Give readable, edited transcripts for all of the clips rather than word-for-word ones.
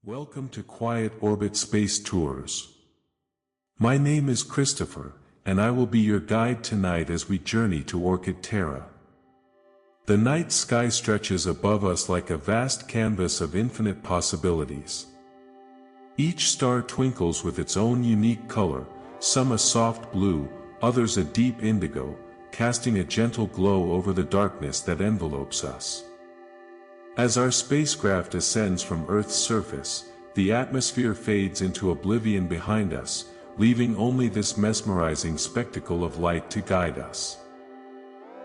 Welcome to Quiet Orbit Space Tours. My name is Christopher, and I will be your guide tonight as we journey to Orchid Terra. The night sky stretches above us like a vast canvas of infinite possibilities. Each star twinkles with its own unique color, some a soft blue, others a deep indigo, casting a gentle glow over the darkness that envelopes us. As our spacecraft ascends from Earth's surface, the atmosphere fades into oblivion behind us, leaving only this mesmerizing spectacle of light to guide us.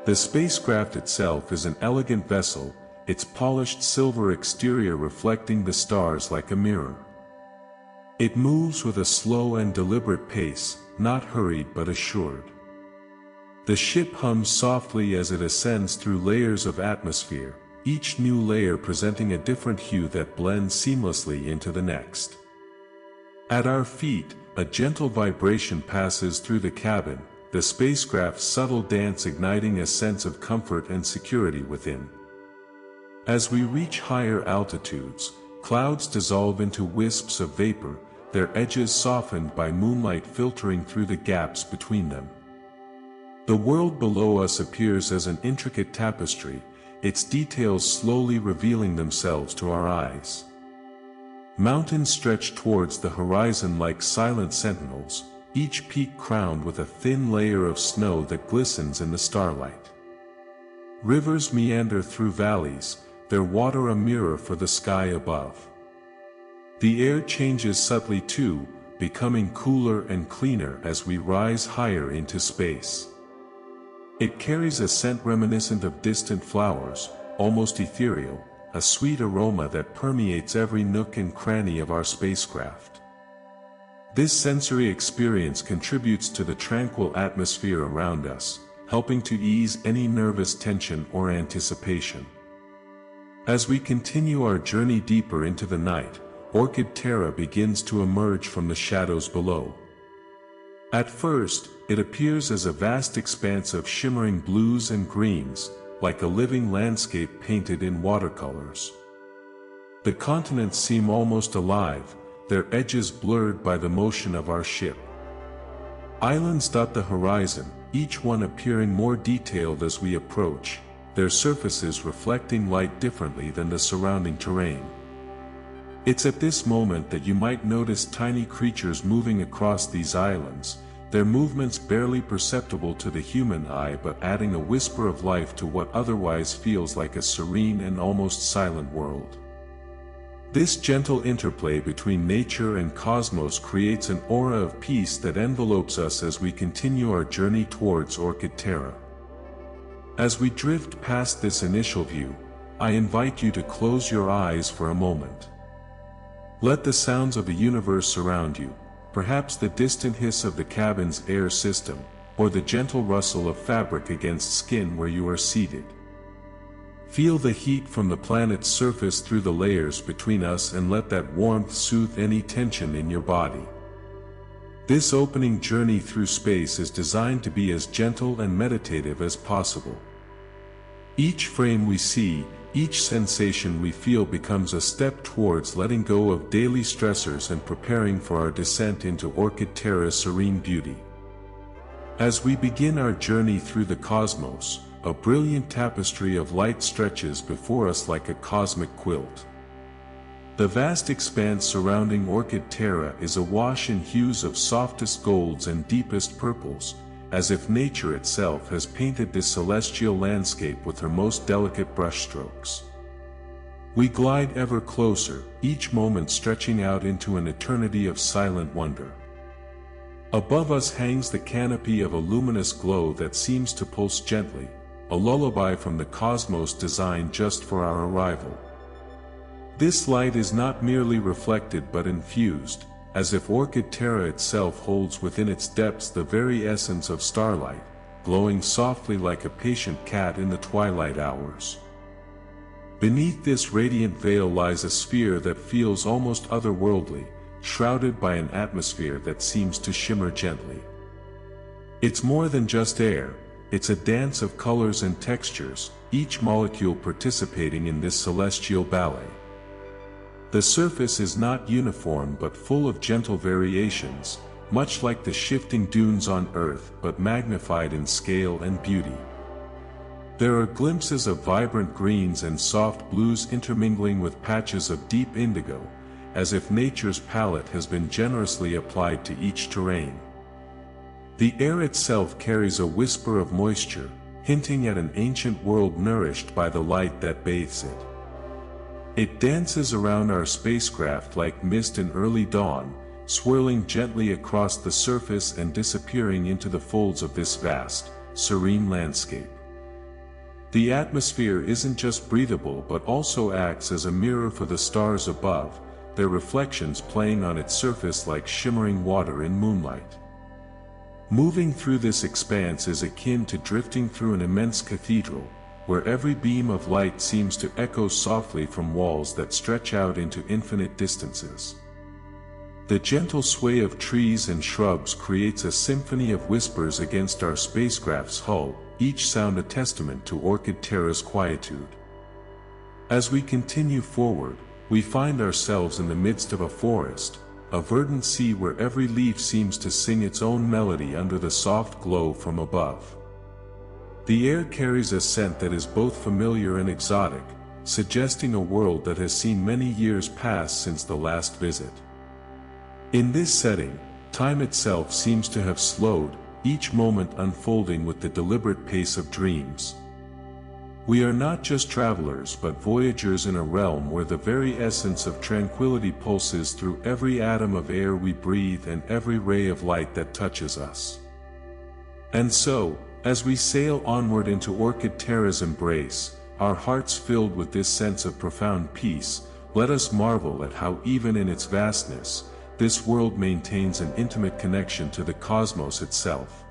The spacecraft itself is an elegant vessel, its polished silver exterior reflecting the stars like a mirror. It moves with a slow and deliberate pace, not hurried but assured. The ship hums softly as it ascends through layers of atmosphere, each new layer presenting a different hue that blends seamlessly into the next. At our feet, a gentle vibration passes through the cabin, the spacecraft's subtle dance igniting a sense of comfort and security within. As we reach higher altitudes, clouds dissolve into wisps of vapor, their edges softened by moonlight filtering through the gaps between them. The world below us appears as an intricate tapestry, its details slowly revealing themselves to our eyes. Mountains stretch towards the horizon like silent sentinels, each peak crowned with a thin layer of snow that glistens in the starlight. Rivers meander through valleys, their water a mirror for the sky above. The air changes subtly too, becoming cooler and cleaner as we rise higher into space. It carries a scent reminiscent of distant flowers, almost ethereal, a sweet aroma that permeates every nook and cranny of our spacecraft. This sensory experience contributes to the tranquil atmosphere around us, helping to ease any nervous tension or anticipation. As we continue our journey deeper into the night, Orchid Terra begins to emerge from the shadows below. At first, it appears as a vast expanse of shimmering blues and greens, like a living landscape painted in watercolors. The continents seem almost alive, their edges blurred by the motion of our ship. Islands dot the horizon, each one appearing more detailed as we approach, their surfaces reflecting light differently than the surrounding terrain. It's at this moment that you might notice tiny creatures moving across these islands, their movements barely perceptible to the human eye but adding a whisper of life to what otherwise feels like a serene and almost silent world. This gentle interplay between nature and cosmos creates an aura of peace that envelopes us as we continue our journey towards Orchid Terra. As we drift past this initial view, I invite you to close your eyes for a moment. Let the sounds of the universe surround you, perhaps the distant hiss of the cabin's air system, or the gentle rustle of fabric against skin where you are seated. Feel the heat from the planet's surface through the layers between us and let that warmth soothe any tension in your body. This opening journey through space is designed to be as gentle and meditative as possible. Each frame we see, each sensation we feel becomes a step towards letting go of daily stressors and preparing for our descent into Orchid Terra's serene beauty. As we begin our journey through the cosmos, a brilliant tapestry of light stretches before us like a cosmic quilt. The vast expanse surrounding Orchid Terra is awash in hues of softest golds and deepest purples, as if nature itself has painted this celestial landscape with her most delicate brushstrokes. We glide ever closer, each moment stretching out into an eternity of silent wonder. Above us hangs the canopy of a luminous glow that seems to pulse gently, a lullaby from the cosmos designed just for our arrival. This light is not merely reflected but infused, as if Orchid Terra itself holds within its depths the very essence of starlight, glowing softly like a patient cat in the twilight hours. Beneath this radiant veil lies a sphere that feels almost otherworldly, shrouded by an atmosphere that seems to shimmer gently. It's more than just air, it's a dance of colors and textures, each molecule participating in this celestial ballet. The surface is not uniform but full of gentle variations, much like the shifting dunes on Earth but magnified in scale and beauty. There are glimpses of vibrant greens and soft blues intermingling with patches of deep indigo, as if nature's palette has been generously applied to each terrain. The air itself carries a whisper of moisture, hinting at an ancient world nourished by the light that bathes it. It dances around our spacecraft like mist in early dawn, swirling gently across the surface and disappearing into the folds of this vast, serene landscape. The atmosphere isn't just breathable but also acts as a mirror for the stars above, their reflections playing on its surface like shimmering water in moonlight. Moving through this expanse is akin to drifting through an immense cathedral, where every beam of light seems to echo softly from walls that stretch out into infinite distances. The gentle sway of trees and shrubs creates a symphony of whispers against our spacecraft's hull, each sound a testament to Orchid Terra's quietude. As we continue forward, we find ourselves in the midst of a forest, a verdant sea where every leaf seems to sing its own melody under the soft glow from above. The air carries a scent that is both familiar and exotic, suggesting a world that has seen many years pass since the last visit. In this setting, time itself seems to have slowed, each moment unfolding with the deliberate pace of dreams. We are not just travelers but voyagers in a realm where the very essence of tranquility pulses through every atom of air we breathe and every ray of light that touches us. And so, as we sail onward into Orchid Terra's embrace, our hearts filled with this sense of profound peace, let us marvel at how even in its vastness, this world maintains an intimate connection to the cosmos itself.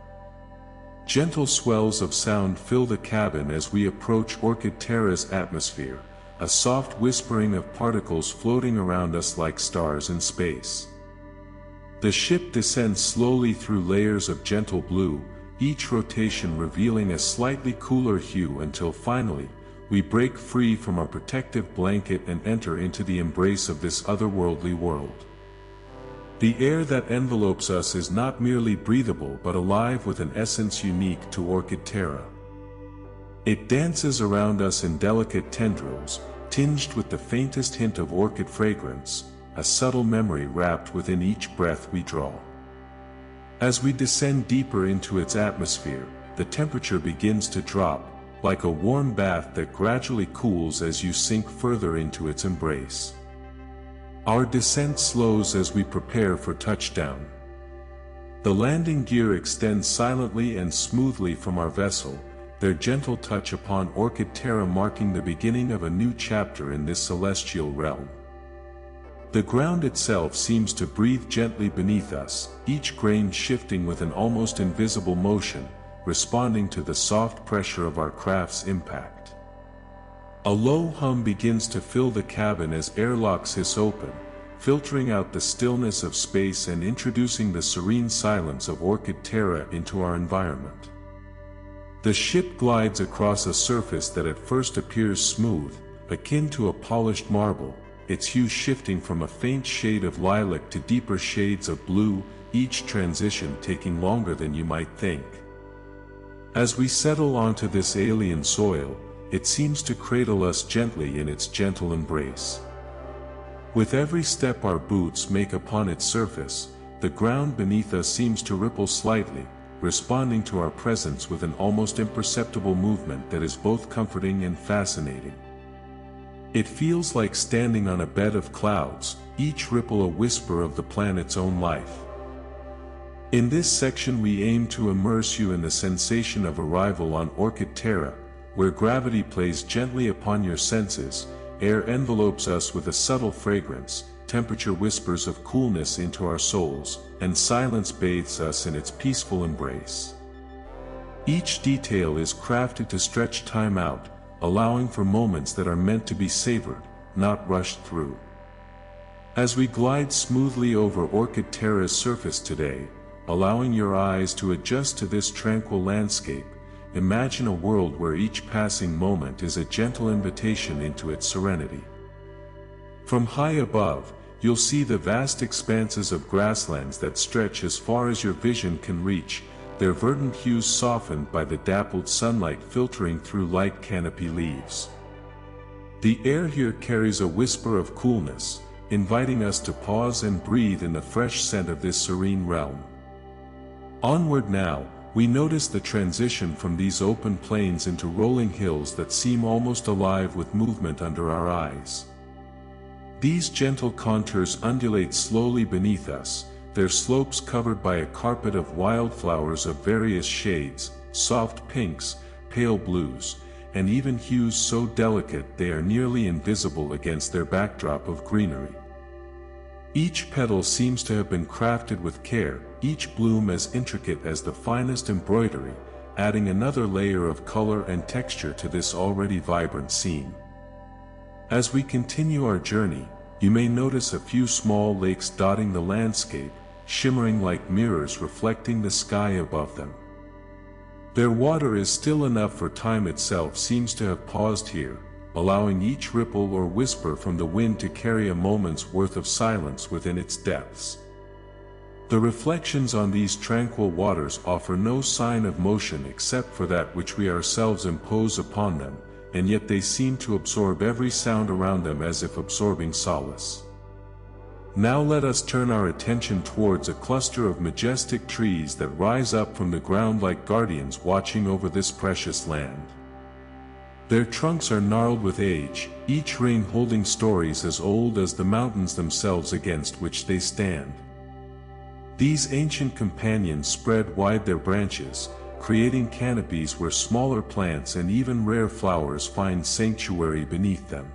Gentle swells of sound fill the cabin as we approach Orchid Terra's atmosphere, a soft whispering of particles floating around us like stars in space. The ship descends slowly through layers of gentle blue, each rotation revealing a slightly cooler hue until finally, we break free from our protective blanket and enter into the embrace of this otherworldly world. The air that envelopes us is not merely breathable but alive with an essence unique to Orchid Terra. It dances around us in delicate tendrils, tinged with the faintest hint of orchid fragrance, a subtle memory wrapped within each breath we draw. As we descend deeper into its atmosphere, the temperature begins to drop, like a warm bath that gradually cools as you sink further into its embrace. Our descent slows as we prepare for touchdown. The landing gear extends silently and smoothly from our vessel, their gentle touch upon Orchid Terra marking the beginning of a new chapter in this celestial realm. The ground itself seems to breathe gently beneath us, each grain shifting with an almost invisible motion, responding to the soft pressure of our craft's impact. A low hum begins to fill the cabin as airlocks hiss open, filtering out the stillness of space and introducing the serene silence of Orchid Terra into our environment. The ship glides across a surface that at first appears smooth, akin to a polished marble, its hue shifting from a faint shade of lilac to deeper shades of blue, each transition taking longer than you might think. As we settle onto this alien soil, it seems to cradle us gently in its gentle embrace. With every step our boots make upon its surface, the ground beneath us seems to ripple slightly, responding to our presence with an almost imperceptible movement that is both comforting and fascinating. It feels like standing on a bed of clouds, each ripple a whisper of the planet's own life. In this section we aim to immerse you in the sensation of arrival on Orchid Terra, where gravity plays gently upon your senses, air envelopes us with a subtle fragrance, temperature whispers of coolness into our souls, and silence bathes us in its peaceful embrace. Each detail is crafted to stretch time out, allowing for moments that are meant to be savored, not rushed through. As we glide smoothly over Orchid Terra's surface today, allowing your eyes to adjust to this tranquil landscape, imagine a world where each passing moment is a gentle invitation into its serenity. From high above, you'll see the vast expanses of grasslands that stretch as far as your vision can reach, their verdant hues softened by the dappled sunlight filtering through light canopy leaves. The air here carries a whisper of coolness, inviting us to pause and breathe in the fresh scent of this serene realm. Onward now, we notice the transition from these open plains into rolling hills that seem almost alive with movement under our eyes. These gentle contours undulate slowly beneath us, their slopes covered by a carpet of wildflowers of various shades, soft pinks, pale blues, and even hues so delicate they are nearly invisible against their backdrop of greenery. Each petal seems to have been crafted with care, each bloom as intricate as the finest embroidery, adding another layer of color and texture to this already vibrant scene. As we continue our journey, you may notice a few small lakes dotting the landscape, shimmering like mirrors reflecting the sky above them. Their water is still enough for time itself seems to have paused here, allowing each ripple or whisper from the wind to carry a moment's worth of silence within its depths. The reflections on these tranquil waters offer no sign of motion except for that which we ourselves impose upon them, and yet they seem to absorb every sound around them as if absorbing solace. Now let us turn our attention towards a cluster of majestic trees that rise up from the ground like guardians watching over this precious land. Their trunks are gnarled with age, each ring holding stories as old as the mountains themselves against which they stand. These ancient companions spread wide their branches, creating canopies where smaller plants and even rare flowers find sanctuary beneath them.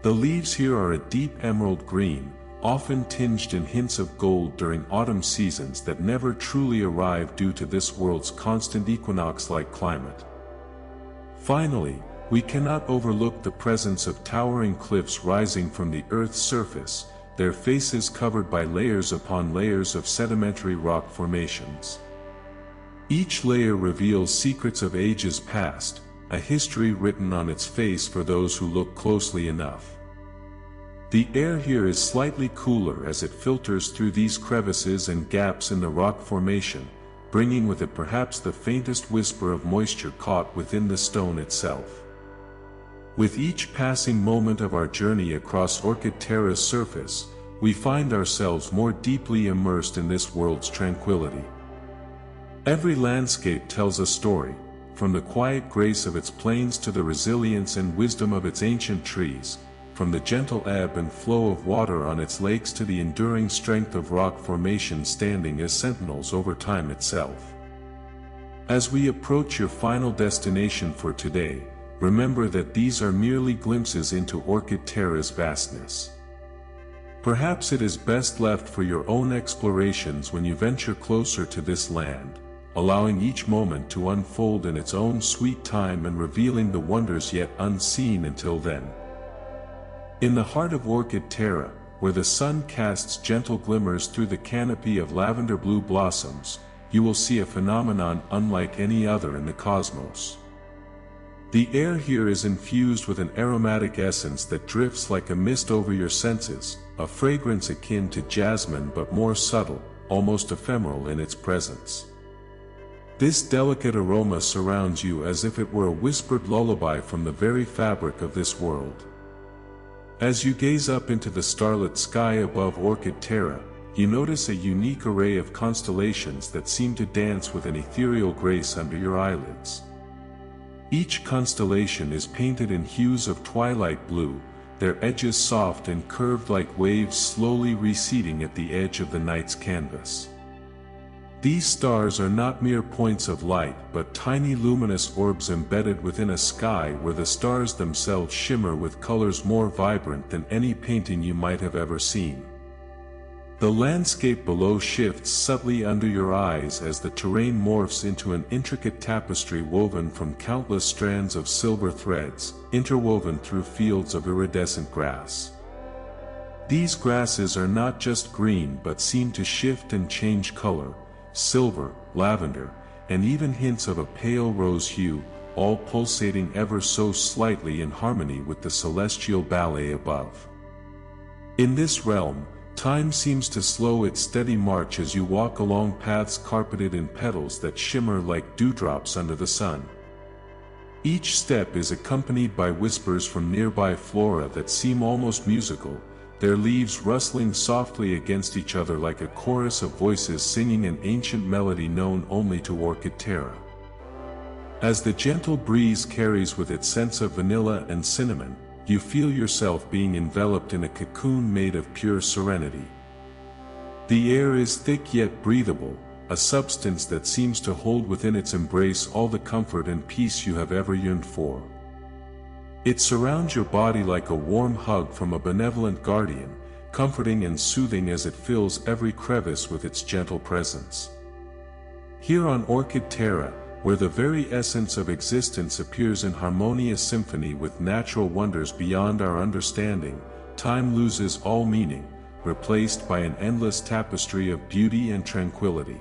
The leaves here are a deep emerald green, often tinged in hints of gold during autumn seasons that never truly arrive due to this world's constant equinox-like climate. Finally, we cannot overlook the presence of towering cliffs rising from the Earth's surface, their faces covered by layers upon layers of sedimentary rock formations. Each layer reveals secrets of ages past, a history written on its face for those who look closely enough. The air here is slightly cooler as it filters through these crevices and gaps in the rock formation, bringing with it perhaps the faintest whisper of moisture caught within the stone itself. With each passing moment of our journey across Orchid Terra's surface, we find ourselves more deeply immersed in this world's tranquility. Every landscape tells a story, from the quiet grace of its plains to the resilience and wisdom of its ancient trees, from the gentle ebb and flow of water on its lakes to the enduring strength of rock formations standing as sentinels over time itself. As we approach your final destination for today, remember that these are merely glimpses into Orchid Terra's vastness. Perhaps it is best left for your own explorations when you venture closer to this land, allowing each moment to unfold in its own sweet time and revealing the wonders yet unseen until then. In the heart of Orchid Terra, where the sun casts gentle glimmers through the canopy of lavender blue blossoms, you will see a phenomenon unlike any other in the cosmos. The air here is infused with an aromatic essence that drifts like a mist over your senses, a fragrance akin to jasmine but more subtle, almost ephemeral in its presence. This delicate aroma surrounds you as if it were a whispered lullaby from the very fabric of this world. As you gaze up into the starlit sky above Orchid Terra, you notice a unique array of constellations that seem to dance with an ethereal grace under your eyelids. Each constellation is painted in hues of twilight blue, their edges soft and curved like waves slowly receding at the edge of the night's canvas. These stars are not mere points of light but tiny luminous orbs embedded within a sky where the stars themselves shimmer with colors more vibrant than any painting you might have ever seen. The landscape below shifts subtly under your eyes as the terrain morphs into an intricate tapestry woven from countless strands of silver threads, interwoven through fields of iridescent grass. These grasses are not just green but seem to shift and change color, silver, lavender, and even hints of a pale rose hue, all pulsating ever so slightly in harmony with the celestial ballet above. In this realm, time seems to slow its steady march as you walk along paths carpeted in petals that shimmer like dewdrops under the sun. Each step is accompanied by whispers from nearby flora that seem almost musical, their leaves rustling softly against each other like a chorus of voices singing an ancient melody known only to Orchid Terra. As the gentle breeze carries with it scents of vanilla and cinnamon, you feel yourself being enveloped in a cocoon made of pure serenity. The air is thick yet breathable, a substance that seems to hold within its embrace all the comfort and peace you have ever yearned for. It surrounds your body like a warm hug from a benevolent guardian, comforting and soothing as it fills every crevice with its gentle presence. Here on Orchid Terra, where the very essence of existence appears in harmonious symphony with natural wonders beyond our understanding, time loses all meaning, replaced by an endless tapestry of beauty and tranquility.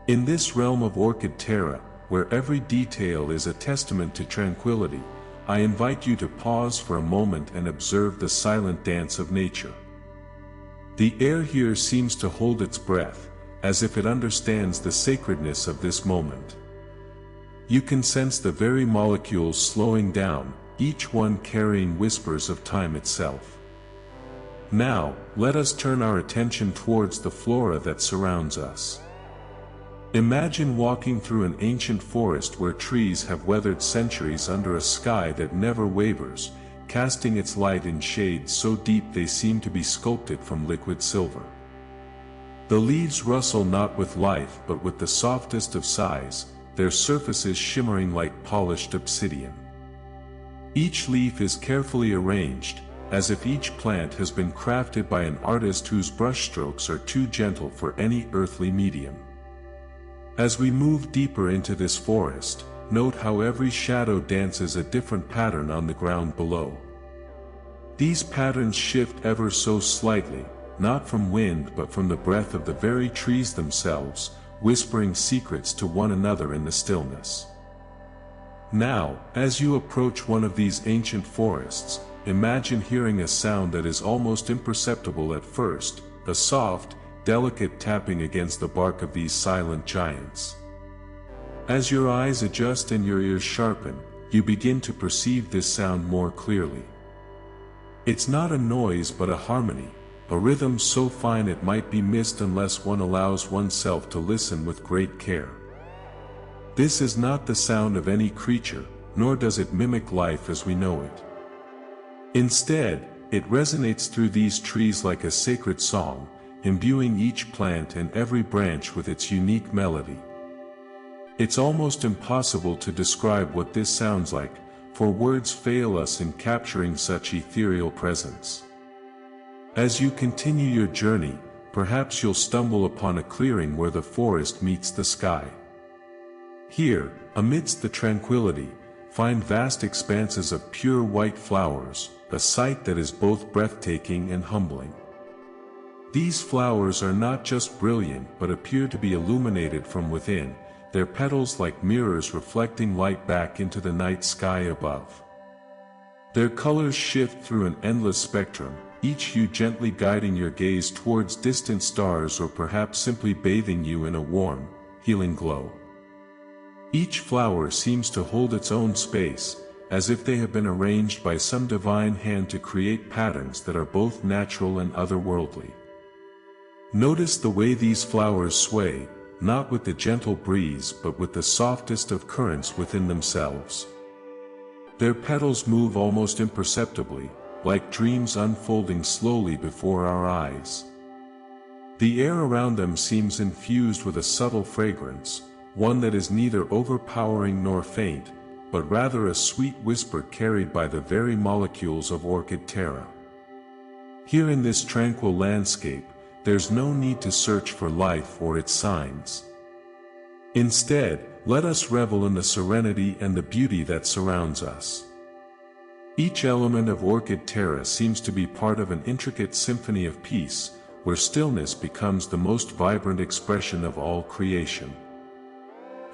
In this realm of Orchid Terra, where every detail is a testament to tranquility, I invite you to pause for a moment and observe the silent dance of nature. The air here seems to hold its breath, as if it understands the sacredness of this moment. You can sense the very molecules slowing down, each one carrying whispers of time itself. Now, let us turn our attention towards the flora that surrounds us. Imagine walking through an ancient forest where trees have weathered centuries under a sky that never wavers, casting its light in shades so deep they seem to be sculpted from liquid silver. The leaves rustle not with life but with the softest of sighs, their surfaces shimmering like polished obsidian. Each leaf is carefully arranged, as if each plant has been crafted by an artist whose brushstrokes are too gentle for any earthly medium. As we move deeper into this forest, note how every shadow dances a different pattern on the ground below. These patterns shift ever so slightly, not from wind but from the breath of the very trees themselves, whispering secrets to one another in the stillness. Now, as you approach one of these ancient forests, imagine hearing a sound that is almost imperceptible at first, a soft, delicate tapping against the bark of these silent giants. As your eyes adjust and your ears sharpen, you begin to perceive this sound more clearly. It's not a noise but a harmony, a rhythm so fine it might be missed unless one allows oneself to listen with great care. This is not the sound of any creature, nor does it mimic life as we know it. Instead, it resonates through these trees like a sacred song, imbuing each plant and every branch with its unique melody. It's almost impossible to describe what this sounds like, for words fail us in capturing such ethereal presence. As you continue your journey, perhaps you'll stumble upon a clearing where the forest meets the sky. Here, amidst the tranquility, find vast expanses of pure white flowers, a sight that is both breathtaking and humbling. These flowers are not just brilliant but appear to be illuminated from within, their petals like mirrors reflecting light back into the night sky above. Their colors shift through an endless spectrum, each hue gently guiding your gaze towards distant stars or perhaps simply bathing you in a warm, healing glow. Each flower seems to hold its own space, as if they have been arranged by some divine hand to create patterns that are both natural and otherworldly. Notice the way these flowers sway, not with the gentle breeze but with the softest of currents within themselves. Their petals move almost imperceptibly, like dreams unfolding slowly before our eyes. The air around them seems infused with a subtle fragrance, one that is neither overpowering nor faint, but rather a sweet whisper carried by the very molecules of Orchid Terra. Here in this tranquil landscape, there's no need to search for life or its signs. Instead, let us revel in the serenity and the beauty that surrounds us. Each element of Orchid Terra seems to be part of an intricate symphony of peace, where stillness becomes the most vibrant expression of all creation.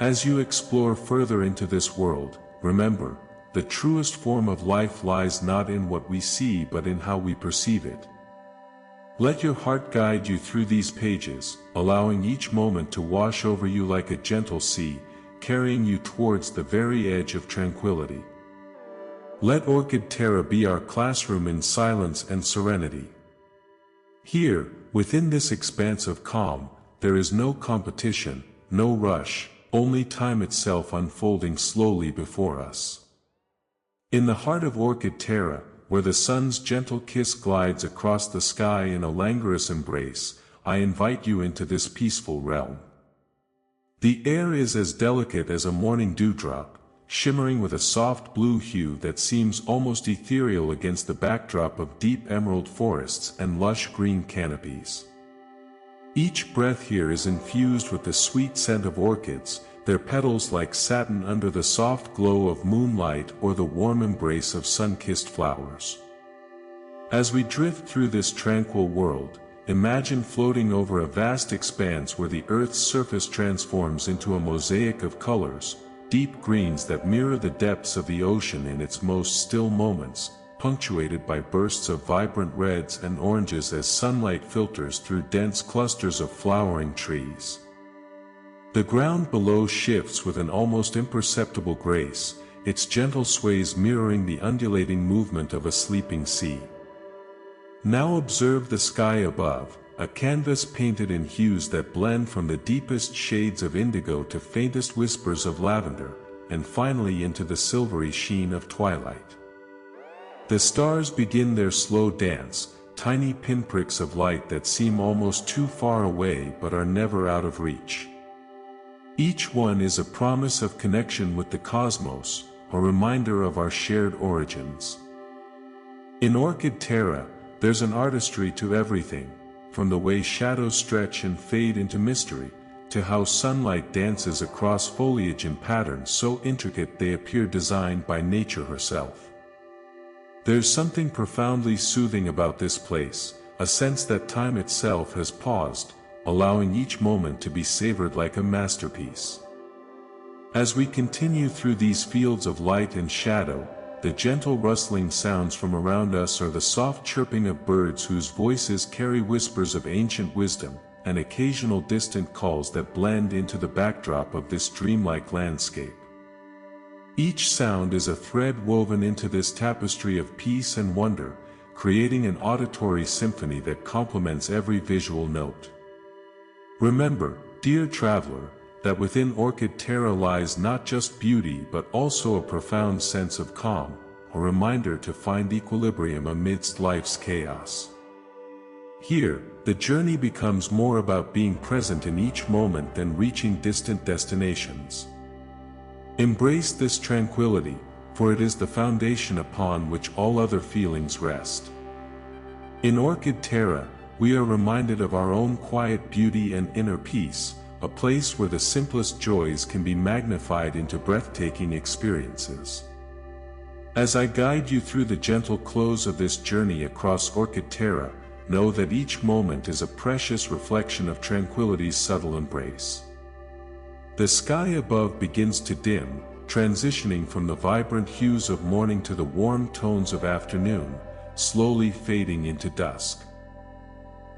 As you explore further into this world, remember, the truest form of life lies not in what we see but in how we perceive it. Let your heart guide you through these pages, allowing each moment to wash over you like a gentle sea, carrying you towards the very edge of tranquility. Let Orchid Terra be our classroom in silence and serenity. Here, within this expanse of calm, there is no competition, no rush, only time itself unfolding slowly before us. In the heart of Orchid Terra, where the sun's gentle kiss glides across the sky in a languorous embrace, I invite you into this peaceful realm. The air is as delicate as a morning dewdrop, shimmering with a soft blue hue that seems almost ethereal against the backdrop of deep emerald forests and lush green canopies. Each breath here is infused with the sweet scent of orchids, their petals like satin under the soft glow of moonlight or the warm embrace of sun-kissed flowers. As we drift through this tranquil world, imagine floating over a vast expanse where the Earth's surface transforms into a mosaic of colors, deep greens that mirror the depths of the ocean in its most still moments, punctuated by bursts of vibrant reds and oranges as sunlight filters through dense clusters of flowering trees. The ground below shifts with an almost imperceptible grace, its gentle sways mirroring the undulating movement of a sleeping sea. Now observe the sky above, a canvas painted in hues that blend from the deepest shades of indigo to faintest whispers of lavender, and finally into the silvery sheen of twilight. The stars begin their slow dance, tiny pinpricks of light that seem almost too far away but are never out of reach. Each one is a promise of connection with the cosmos, a reminder of our shared origins. In Orchid Terra, there's an artistry to everything, from the way shadows stretch and fade into mystery, to how sunlight dances across foliage in patterns so intricate they appear designed by nature herself. There's something profoundly soothing about this place, a sense that time itself has paused, allowing each moment to be savored like a masterpiece. As we continue through these fields of light and shadow, the gentle rustling sounds from around us are the soft chirping of birds whose voices carry whispers of ancient wisdom, and occasional distant calls that blend into the backdrop of this dreamlike landscape. Each sound is a thread woven into this tapestry of peace and wonder, creating an auditory symphony that complements every visual note. Remember, dear traveler, that within Orchid Terra lies not just beauty but also a profound sense of calm, a reminder to find equilibrium amidst life's chaos. Here, the journey becomes more about being present in each moment than reaching distant destinations. Embrace this tranquility, for it is the foundation upon which all other feelings rest. In Orchid Terra, we are reminded of our own quiet beauty and inner peace, a place where the simplest joys can be magnified into breathtaking experiences. As I guide you through the gentle close of this journey across Orchid Terra, know that each moment is a precious reflection of tranquility's subtle embrace. The sky above begins to dim, transitioning from the vibrant hues of morning to the warm tones of afternoon, slowly fading into dusk.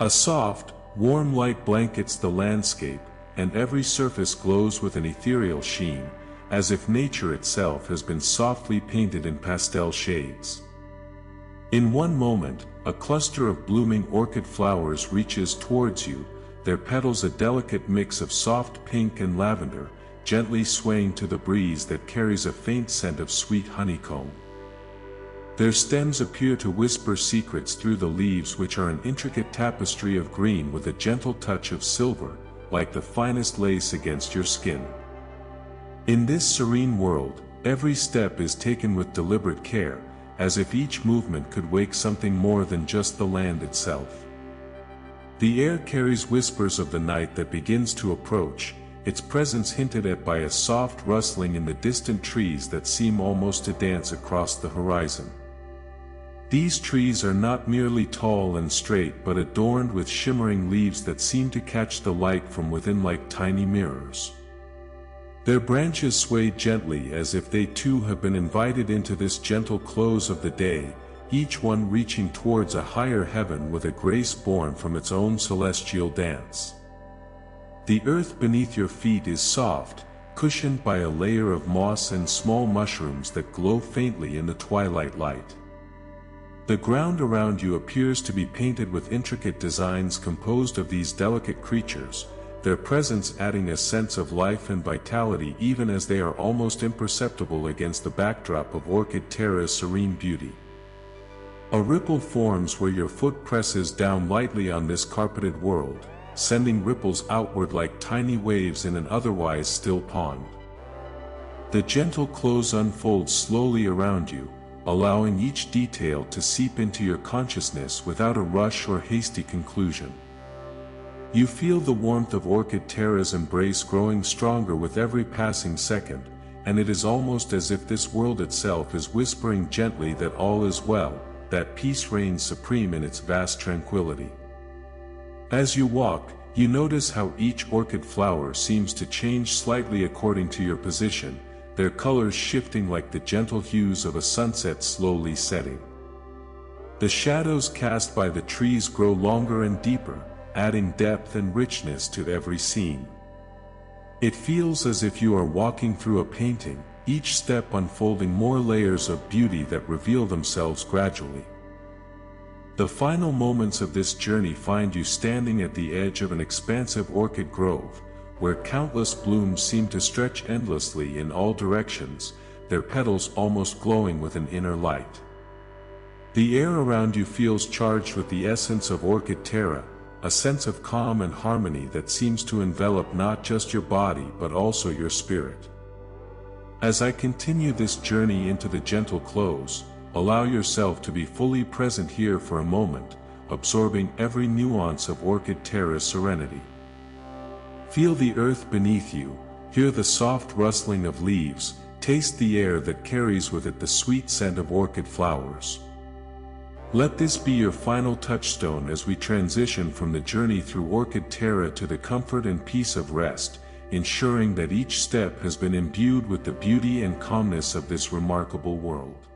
A soft, warm light blankets the landscape, and every surface glows with an ethereal sheen, as if nature itself has been softly painted in pastel shades. In one moment, a cluster of blooming orchid flowers reaches towards you, their petals a delicate mix of soft pink and lavender, gently swaying to the breeze that carries a faint scent of sweet honeycomb. Their stems appear to whisper secrets through the leaves, which are an intricate tapestry of green with a gentle touch of silver, like the finest lace against your skin. In this serene world, every step is taken with deliberate care, as if each movement could wake something more than just the land itself. The air carries whispers of the night that begins to approach, its presence hinted at by a soft rustling in the distant trees that seem almost to dance across the horizon. These trees are not merely tall and straight but adorned with shimmering leaves that seem to catch the light from within like tiny mirrors. Their branches sway gently as if they too have been invited into this gentle close of the day, each one reaching towards a higher heaven with a grace born from its own celestial dance. The earth beneath your feet is soft, cushioned by a layer of moss and small mushrooms that glow faintly in the twilight light. The ground around you appears to be painted with intricate designs composed of these delicate creatures, their presence adding a sense of life and vitality even as they are almost imperceptible against the backdrop of Orchid Terra's serene beauty. A ripple forms where your foot presses down lightly on this carpeted world, sending ripples outward like tiny waves in an otherwise still pond. The gentle close unfolds slowly around you, allowing each detail to seep into your consciousness without a rush or hasty conclusion. You feel the warmth of Orchid Terra's embrace growing stronger with every passing second, and it is almost as if this world itself is whispering gently that all is well, that peace reigns supreme in its vast tranquility. As you walk, you notice how each orchid flower seems to change slightly according to your position, their colors shifting like the gentle hues of a sunset slowly setting. The shadows cast by the trees grow longer and deeper, adding depth and richness to every scene. It feels as if you are walking through a painting, each step unfolding more layers of beauty that reveal themselves gradually. The final moments of this journey find you standing at the edge of an expansive orchid grove, where countless blooms seem to stretch endlessly in all directions, their petals almost glowing with an inner light. The air around you feels charged with the essence of Orchid Terra, a sense of calm and harmony that seems to envelop not just your body but also your spirit. As I continue this journey into the gentle close, allow yourself to be fully present here for a moment, absorbing every nuance of Orchid Terra's serenity. Feel the earth beneath you, hear the soft rustling of leaves, taste the air that carries with it the sweet scent of orchid flowers. Let this be your final touchstone as we transition from the journey through Orchid Terra to the comfort and peace of rest, ensuring that each step has been imbued with the beauty and calmness of this remarkable world.